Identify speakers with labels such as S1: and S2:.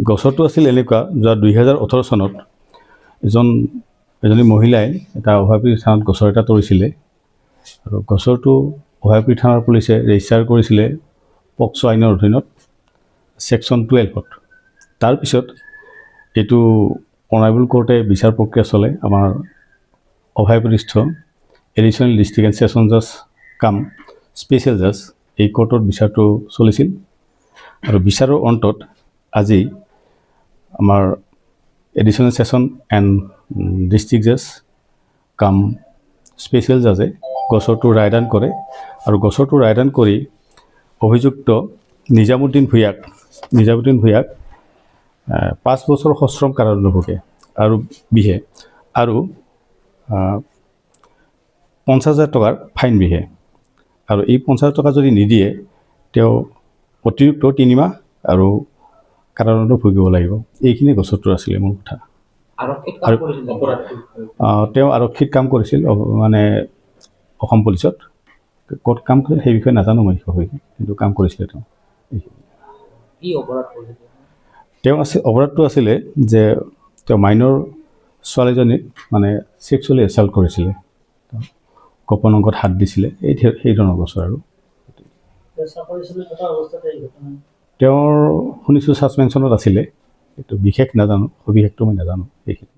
S1: গছৰটো আছিল এনেকুৱা যোৱা 2018 চনত এজনী মহিলাই এটা অভয়াপুৰী থানাত গছৰ এটা তৰিছিলে আৰু গছৰটো অভয়াপুৰী থানাৰ পুলিচে ৰেজিষ্টাৰ কৰিছিলে পক্সো আইনৰ অধীনত সেকশন 12ত। তাৰপিছত এইটো অনাৰেবল কোৰ্টে বিচাৰ প্ৰক্ৰিয়া চলে আমাৰ অভয়াপুৰীস্থ এডিশ্যনেল ডিষ্ট্ৰিক্ট এণ্ড সেশ্যন জাজ কাম স্পেচিয়েল জাজ এই কোৰ্টত বিচাৰটো চলিছিল আৰু বিচাৰৰ অন্তত আজি আমাৰ এডিশ্যনেল সেশ্যন এণ্ড ডিষ্ট্ৰিক্ট জাজ কাম স্পেচিয়েল জাজে গছৰটো ৰায়দান কৰে আৰু গছৰটো ৰায়দান কৰি অভিযুক্ত নিজামুদ্দিন ভূঞাক 5 বছৰ সশ্ৰম কাৰাদণ্ড ভোগে আৰু বিহে আৰু 50,000 টকাৰ ফাইন বিহে আৰু এই 50,000 টকা যদি নিদিয়ে তেওঁ অতিৰিক্ত 3 মাহ আৰু কাৰাদণ্ড ভুগিব লাগিব। এইখিনি গছৰটো আছিলে মোৰ কথা। তেওঁ আৰক্ষীত কাম কৰিছিল মানে অসম পুলিচত ক'ত কাম কৰিছিল সেই বিষয়ে নাজানো মই কিন্তু কাম কৰিছিলে তেওঁ অপৰাধটো আছিলে যে তেওঁ মাইনৰ ছোৱালীজনীক মানে সেক্সুৱেলি এছাল্ট কৰিছিলে, গোপন অংগত হাত দিছিলে, সেই ধৰণৰ বছৰ আৰু তেওঁৰ শুনিছোঁ ছাছপেনশ্যনত আছিলে। এইটো বিশেষ নাজানো, সবিশেষটো মই নাজানো এইখিনি।